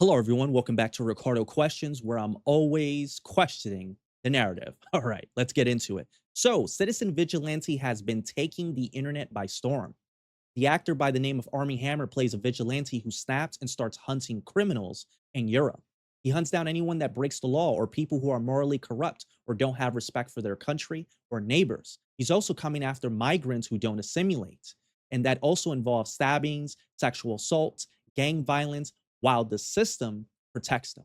Hello, everyone. Welcome back to Ricardo Questions, where I'm always questioning the narrative. All right, let's get into it. So, Citizen Vigilante has been taking the internet by storm. The actor by the name of Army Hammer plays a vigilante who snaps and starts hunting criminals in Europe. He hunts down anyone that breaks the law or people who are morally corrupt or don't have respect for their country or neighbors. He's also coming after migrants who don't assimilate. And that also involves stabbings, sexual assault, gang violence, while the system protects them.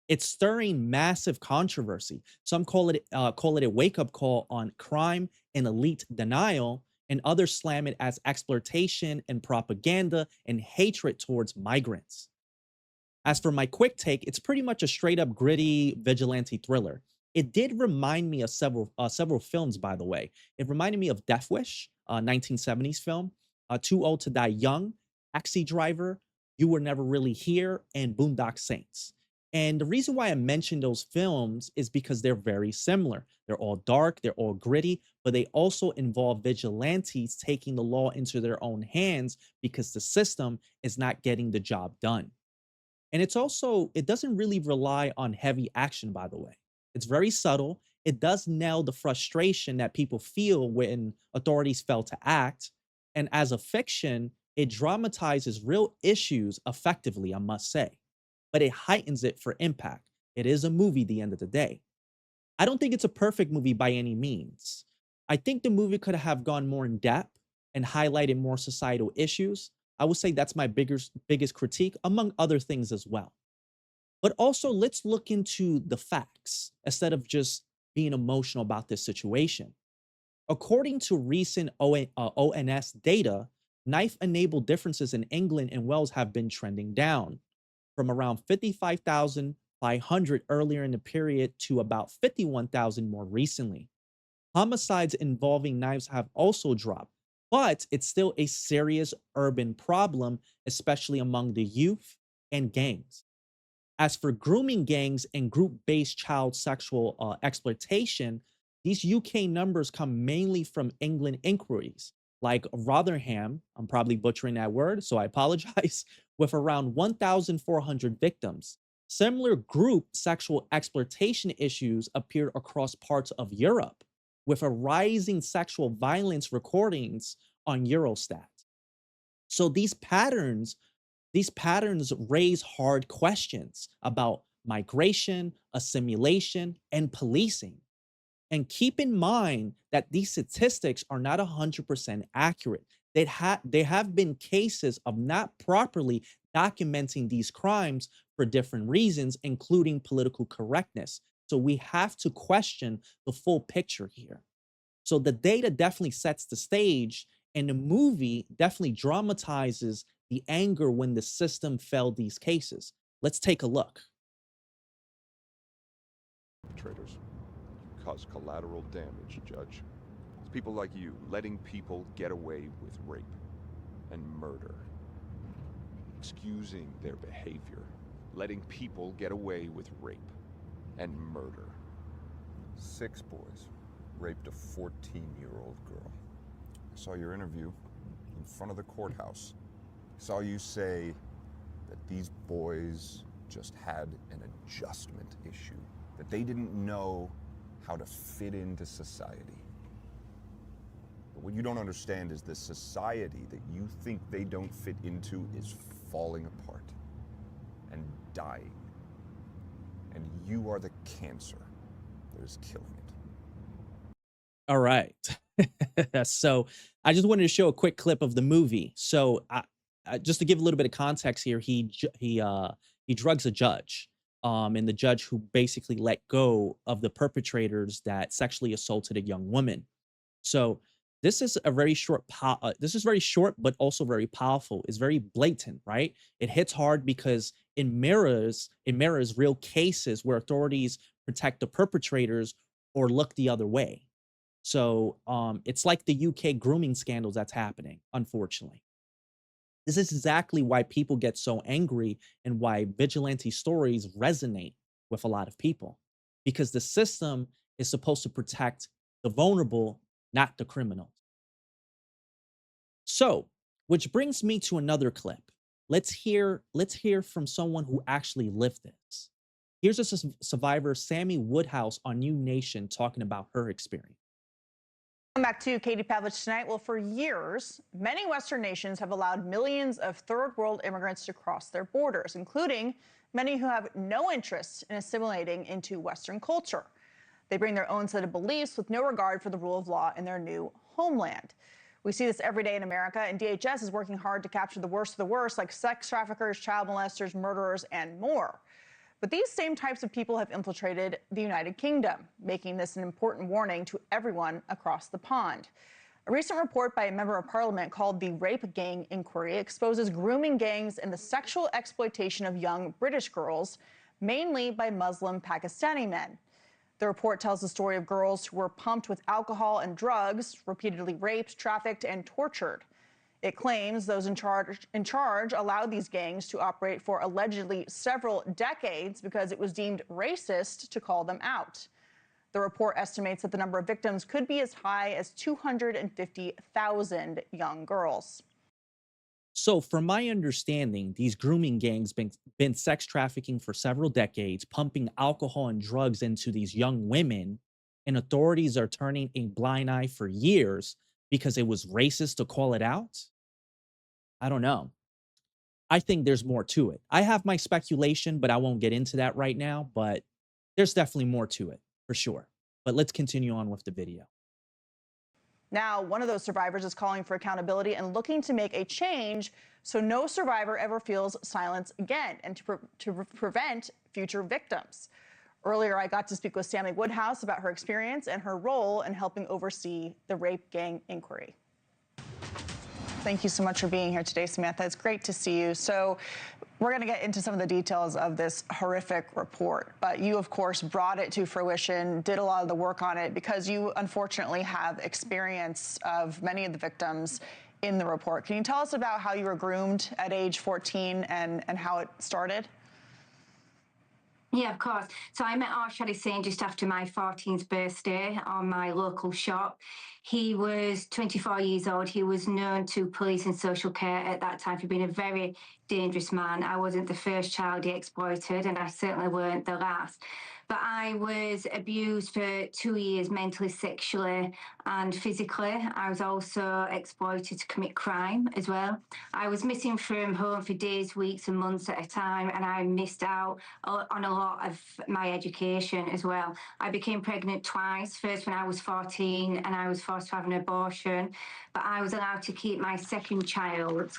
It's stirring massive controversy. Some call it a wake up call on crime and elite denial, and others slam it as exploitation and propaganda and hatred towards migrants. As for my quick take, it's pretty much a straight up gritty vigilante thriller. It did remind me of several films, by the way. It reminded me of Death Wish, a 1970s film, Too Old to Die Young, Taxi Driver, You Were Never Really Here, and Boondock Saints. And the reason why I mentioned those films is because they're very similar. They're all dark, they're all gritty, but they also involve vigilantes taking the law into their own hands because the system is not getting the job done. And it doesn't really rely on heavy action, by the way. It's very subtle. It does nail the frustration that people feel when authorities fail to act. And as a fiction, it dramatizes real issues effectively, I must say, but it heightens it for impact. It is a movie at the end of the day. I don't think it's a perfect movie by any means. I think the movie could have gone more in depth and highlighted more societal issues. I would say that's my biggest critique, among other things as well. But also, let's look into the facts instead of just being emotional about this situation. According to recent ONS data, knife enabled differences in England and Wales have been trending down from around 55,500 earlier in the period to about 51,000 more recently. Homicides involving knives have also dropped, but it's still a serious urban problem, especially among the youth and gangs. As for grooming gangs and group based child sexual exploitation, these UK numbers come mainly from England inquiries, like Rotherham, I'm probably butchering that word, so I apologize, with around 1,400 victims. Similar group sexual exploitation issues appeared across parts of Europe, with a rising sexual violence recordings on Eurostat. So these patterns raise hard questions about migration, assimilation, and policing. And keep in mind that these statistics are not 100% accurate. There have been cases of not properly documenting these crimes for different reasons, including political correctness. So we have to question the full picture here. So the data definitely sets the stage, and the movie definitely dramatizes the anger when the system failed these cases. Let's take a look. Perpetrators. Cause collateral damage, Judge. It's people like you letting people get away with rape and murder. Excusing their behavior. Letting people get away with rape and murder. 6 boys raped a 14-year-old girl. I saw your interview in front of the courthouse. I saw you say that these boys just had an adjustment issue, that they didn't know how to fit into society. But what you don't understand is the society that you think they don't fit into is falling apart and dying. And you are the cancer that is killing it. All right. So I just wanted to show a quick clip of the movie. Just to give a little bit of context here, he drugs a judge, and the judge who basically let go of the perpetrators that sexually assaulted a young woman. So this is very short, but also very powerful. It's very blatant, right? It hits hard because it mirrors real cases where authorities protect the perpetrators or look the other way. So it's like the UK grooming scandals that's happening, unfortunately. This is exactly why people get so angry and why vigilante stories resonate with a lot of people, because the system is supposed to protect the vulnerable, not the criminals. So, which brings me to another clip. Let's hear from someone who actually lived this. Here's a survivor, Sammy Woodhouse, on New Nation talking about her experience. Welcome back to Katie Pavlich tonight. Well, for years, many Western nations have allowed millions of third world immigrants to cross their borders, including many who have no interest in assimilating into Western culture. They bring their own set of beliefs with no regard for the rule of law in their new homeland. We see this every day in America, and DHS is working hard to capture the worst of the worst, like sex traffickers, child molesters, murderers, and more. But these same types of people have infiltrated the United Kingdom, making this an important warning to everyone across the pond. A recent report by a member of parliament called the Rape Gang Inquiry exposes grooming gangs and the sexual exploitation of young British girls, mainly by Muslim Pakistani men. The report tells the story of girls who were pumped with alcohol and drugs, repeatedly raped, trafficked, and tortured. It claims those in charge allowed these gangs to operate for allegedly several decades because it was deemed racist to call them out. The report estimates that the number of victims could be as high as 250,000 young girls. So, from my understanding, these grooming gangs been sex trafficking for several decades, pumping alcohol and drugs into these young women, and authorities are turning a blind eye for years because it was racist to call it out. I don't know. I think there's more to it. I have my speculation, but I won't get into that right now. But there's definitely more to it for sure. But let's continue on with the video. Now, one of those survivors is calling for accountability and looking to make a change so no survivor ever feels silence again and to prevent future victims. Earlier, I got to speak with Sammy Woodhouse about her experience and her role in helping oversee the rape gang inquiry. Thank you so much for being here today, Samantha. It's great to see you. So we're going to get into some of the details of this horrific report, but you, of course, brought it to fruition, did a lot of the work on it because you unfortunately have experience of many of the victims in the report. Can you tell us about how you were groomed at age 14 and how it started? Yeah, of course. So I met Arshad Hussain just after my 14th birthday on my local shop. He was 24 years old. He was known to police and social care at that time for being a very dangerous man. I wasn't the first child he exploited, and I certainly weren't the last. But I was abused for 2 years mentally, sexually, and physically. I was also exploited to commit crime as well. I was missing from home for days, weeks, and months at a time, and I missed out on a lot of my education as well. I became pregnant twice, first when I was 14 and I was forced to have an abortion, but I was allowed to keep my second child.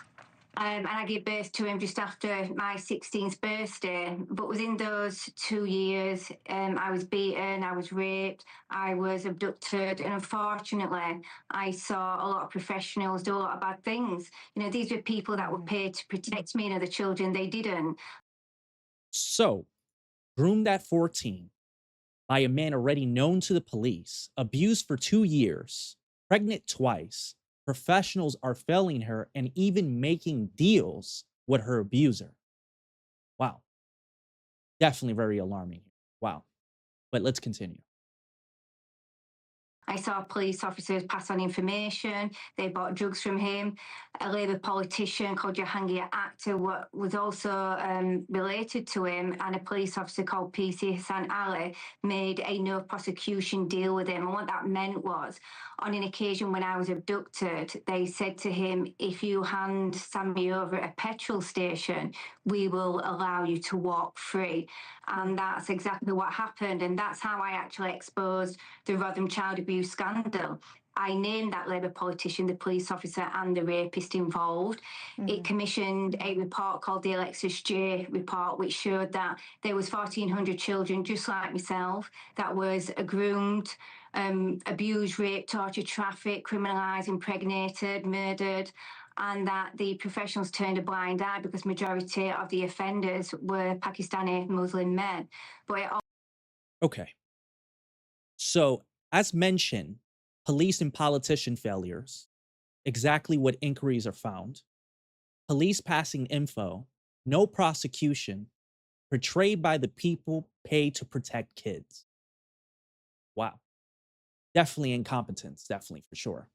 And I gave birth to him just after my 16th birthday. But within those 2 years, I was beaten, I was raped, I was abducted, and unfortunately, I saw a lot of professionals do a lot of bad things. You know, these were people that were paid to protect me and other children. They didn't. So, groomed at 14 by a man already known to the police, abused for 2 years, pregnant twice, professionals are failing her and even making deals with her abuser. Wow. Definitely very alarming. Wow. But let's continue. I saw police officers pass on information. They bought drugs from him. A Labour politician called Jahangir Akhtar was also related to him, and a police officer called PC Hassan Ali made a no prosecution deal with him. And what that meant was, on an occasion when I was abducted, they said to him, if you hand Sammy over at a petrol station, we will allow you to walk free. And that's exactly what happened. And that's how I actually exposed the Rotherham child abuse scandal. I named that Labour politician, the police officer, and the rapist involved. Mm-hmm. It commissioned a report called the Alexis J report, which showed that there was 1,400 children, just like myself, that was groomed, abused, raped, tortured, trafficked, criminalised, impregnated, murdered, and that the professionals turned a blind eye because majority of the offenders were Pakistani Muslim men. But Okay. So, as mentioned, police and politician failures, exactly what inquiries are found, police passing info, no prosecution, portrayed by the people paid to protect kids. Wow. Definitely incompetence, definitely for sure.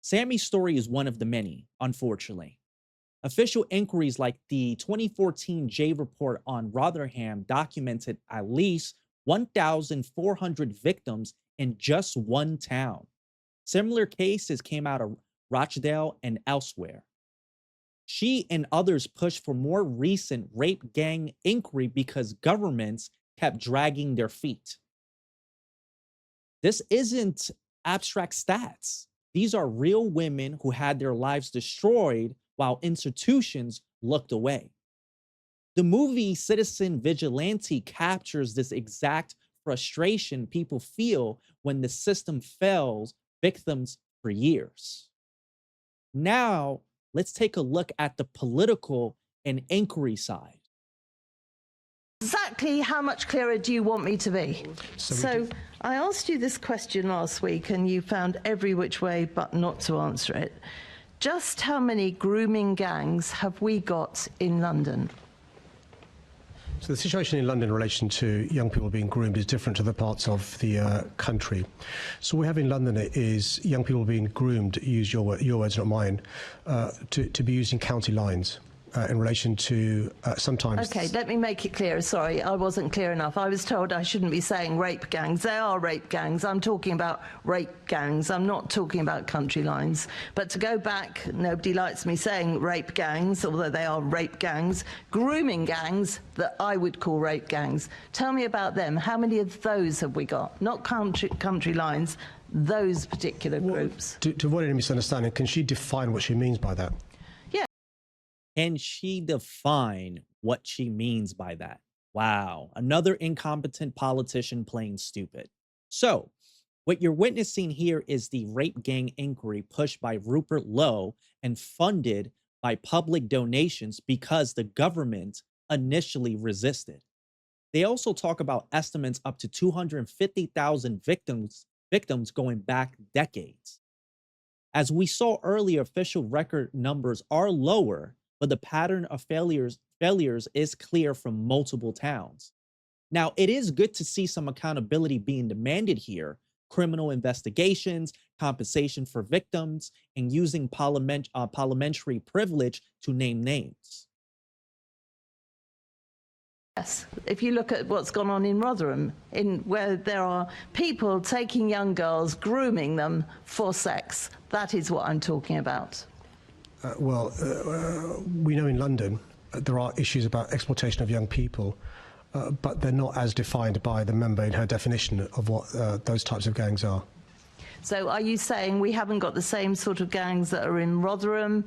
Sammy's story is one of the many, unfortunately. Official inquiries like the 2014 J report on Rotherham documented at least 1,400 victims in just one town. Similar cases came out of Rochdale and elsewhere. She and others pushed for more recent rape gang inquiry because governments kept dragging their feet. This isn't abstract stats. These are real women who had their lives destroyed while institutions looked away. The movie Citizen Vigilante captures this exact frustration people feel when the system fails victims for years. Now, let's take a look at the political and inquiry side. Exactly how much clearer do you want me to be? So I asked you this question last week and you found every which way but not to answer it. Just how many grooming gangs have we got in London? So the situation in London in relation to young people being groomed is different to the parts of the country. So what we have in London is young people being groomed, use your words, not mine, to be using county lines. In relation to sometimes... Okay, let me make it clear. Sorry, I wasn't clear enough. I was told I shouldn't be saying rape gangs. They are rape gangs. I'm talking about rape gangs. I'm not talking about country lines. But to go back, nobody likes me saying rape gangs, although they are rape gangs. Grooming gangs that I would call rape gangs. Tell me about them. How many of those have we got? Not country lines, those particular groups. To avoid any misunderstanding, can she define what she means by that? Can she define what she means by that? Wow, another incompetent politician playing stupid. So, what you're witnessing here is the rape gang inquiry pushed by Rupert Lowe and funded by public donations because the government initially resisted. They also talk about estimates up to 250,000 victims going back decades. As we saw earlier, official record numbers are lower, but the pattern of failures is clear from multiple towns. Now, it is good to see some accountability being demanded here, criminal investigations, compensation for victims, and using parliamentary privilege to name names. Yes, if you look at what's gone on in Rotherham, where there are people taking young girls, grooming them for sex, that is what I'm talking about. We know in London there are issues about exploitation of young people, but they're not as defined by the member in her definition of what those types of gangs are. So are you saying we haven't got the same sort of gangs that are in Rotherham,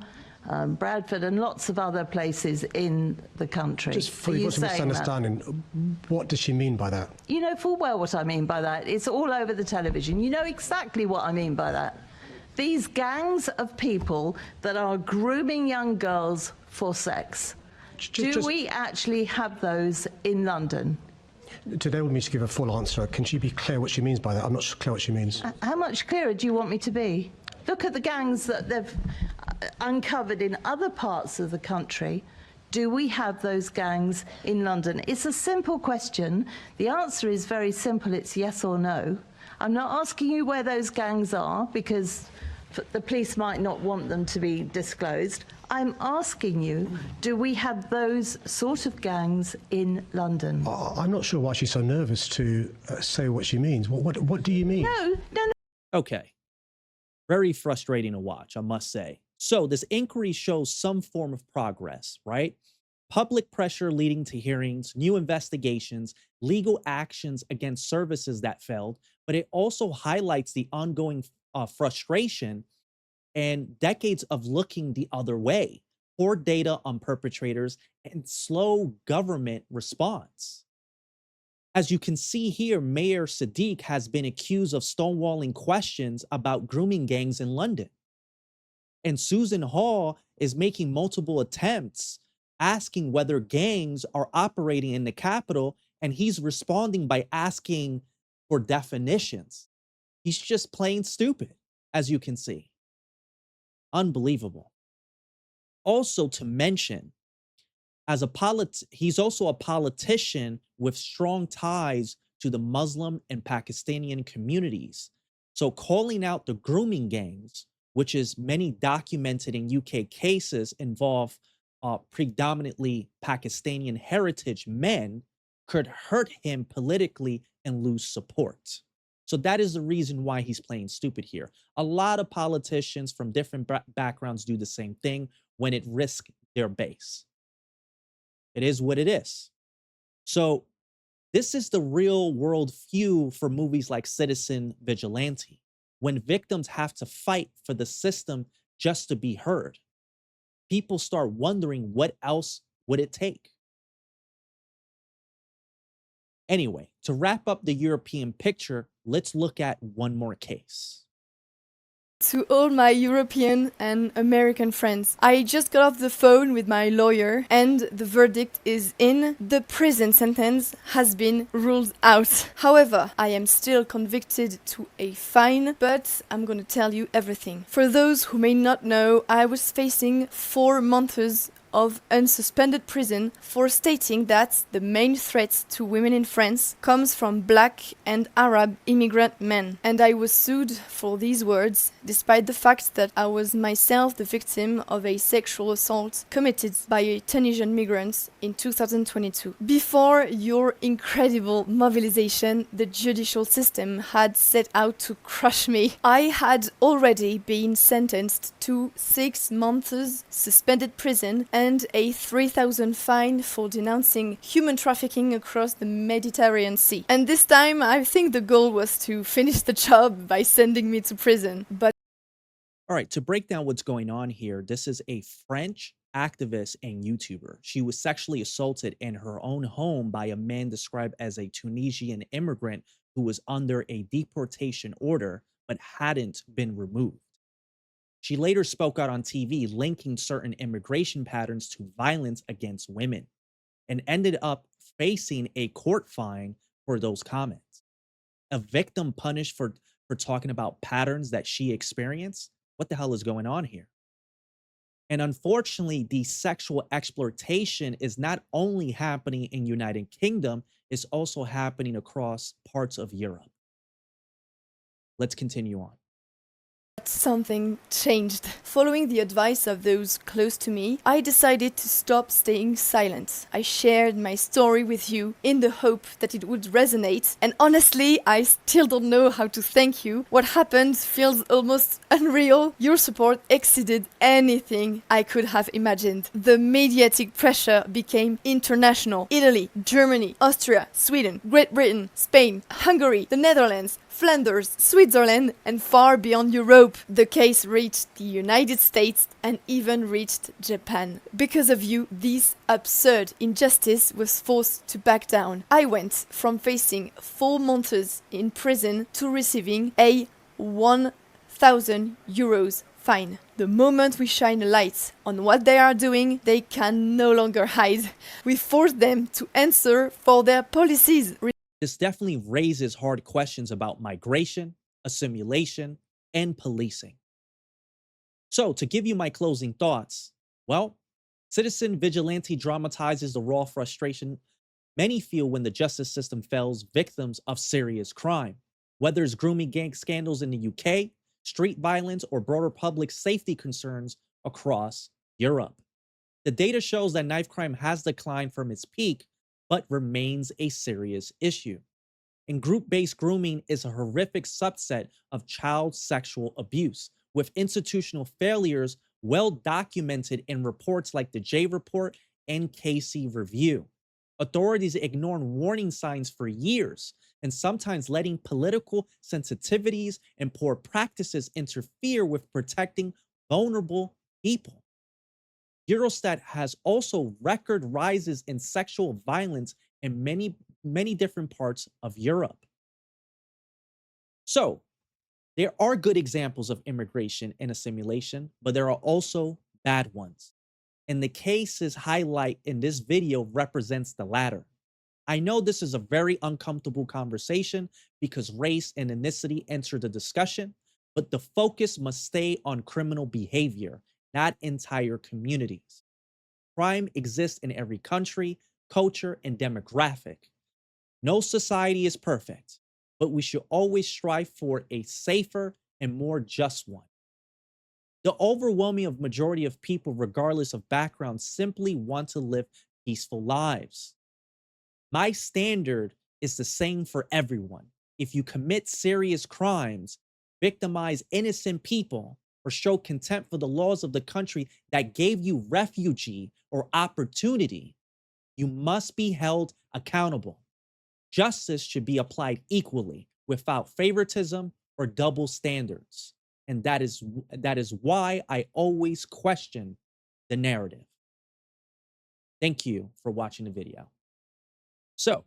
Bradford and lots of other places in the country? Just for you misunderstanding, what does she mean by that? You know full well what I mean by that. It's all over the television. You know exactly what I mean by that. These gangs of people that are grooming young girls for sex. Do we actually have those in London? Today we need to give a full answer. Can she be clear what she means by that? I'm not clear what she means. How much clearer do you want me to be? Look at the gangs that they've uncovered in other parts of the country. Do we have those gangs in London? It's a simple question. The answer is very simple. It's yes or no. I'm not asking you where those gangs are because the police might not want them to be disclosed. I'm asking you, do we have those sort of gangs in London? I'm not sure why she's so nervous to say what she means. What do you mean? No. Okay. Very frustrating to watch, I must say. So this inquiry shows some form of progress, right? Public pressure leading to hearings, new investigations, legal actions against services that failed, but it also highlights the ongoing frustration and decades of looking the other way, poor data on perpetrators, and slow government response. As you can see here, Mayor Sadiq has been accused of stonewalling questions about grooming gangs in London. And Susan Hall is making multiple attempts asking whether gangs are operating in the capital, and he's responding by asking for definitions. He's just plain stupid, as you can see. Unbelievable. Also to mention, he's also a politician with strong ties to the Muslim and Pakistani communities. So calling out the grooming gangs, which is many documented in UK cases, involve predominantly Pakistani heritage men could hurt him politically and lose support. So that is the reason why he's playing stupid here. A lot of politicians from different backgrounds do the same thing when it risks their base. It is what it is. So this is the real world fuel for movies like Citizen Vigilante, when victims have to fight for the system just to be heard. People start wondering what else would it take. Anyway, to wrap up the European picture, let's look at one more case. To all my European and American friends, I just got off the phone with my lawyer and the verdict is in. The prison sentence has been ruled out. However, I am still convicted to a fine, but I'm gonna tell you everything. For those who may not know, I was facing 4 months of unsuspended prison for stating that the main threat to women in France comes from black and Arab immigrant men. And I was sued for these words, despite the fact that I was myself the victim of a sexual assault committed by a Tunisian migrant in 2022. Before your incredible mobilization, the judicial system had set out to crush me. I had already been sentenced to 6 months suspended prison and a 3,000 fine for denouncing human trafficking across the Mediterranean Sea. And this time, I think the goal was to finish the job by sending me to prison. But all right, to break down what's going on here, this is a French activist and YouTuber. She was sexually assaulted in her own home by a man described as a Tunisian immigrant who was under a deportation order but hadn't been removed. She later spoke out on TV, linking certain immigration patterns to violence against women, and ended up facing a court fine for those comments. A victim punished for talking about patterns that she experienced? What the hell is going on here? And unfortunately, the sexual exploitation is not only happening in United Kingdom, it's also happening across parts of Europe. Let's continue on. something changed. Following the advice of those close to me, I decided to stop staying silent. I shared my story with you in the hope that it would resonate, and honestly, I still don't know how to thank you. What happened feels almost unreal. Your support exceeded anything I could have imagined. The mediatic pressure became international. Italy, Germany, Austria, Sweden, Great Britain, Spain, Hungary, the Netherlands, Flanders, Switzerland, and far beyond Europe. The case reached the United States and even reached Japan. Because of you, this absurd injustice was forced to back down. I went from facing 4 months in prison to receiving a 1,000 euros fine. The moment we shine a light on what they are doing, they can no longer hide. We force them to answer for their policies. This definitely raises hard questions about migration, assimilation, and policing. So, to give you my closing thoughts, well, Citizen Vigilante dramatizes the raw frustration many feel when the justice system fails victims of serious crime. Whether it's grooming gang scandals in the UK, street violence, or broader public safety concerns across Europe. The data shows that knife crime has declined from its peak, but remains a serious issue. And group-based grooming is a horrific subset of child sexual abuse, with institutional failures well documented in reports like the J Report and KC Review. Authorities ignore warning signs for years, and sometimes letting political sensitivities and poor practices interfere with protecting vulnerable people. Eurostat has also record rises in sexual violence in many different parts of Europe. So, there are good examples of immigration and assimilation, but there are also bad ones. And the cases highlight in this video represents the latter. I know this is a very uncomfortable conversation because race and ethnicity enter the discussion, but the focus must stay on criminal behavior, not entire communities. Crime exists in every country, culture, and demographic. No society is perfect, but we should always strive for a safer and more just one. The overwhelming of majority of people, regardless of background, simply want to live peaceful lives. My standard is the same for everyone. If you commit serious crimes, victimize innocent people, or show contempt for the laws of the country that gave you refugee or opportunity, you must be held accountable. Justice should be applied equally without favoritism or double standards. And that is why I always question the narrative. Thank you for watching the video. So,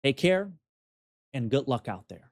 take care and good luck out there.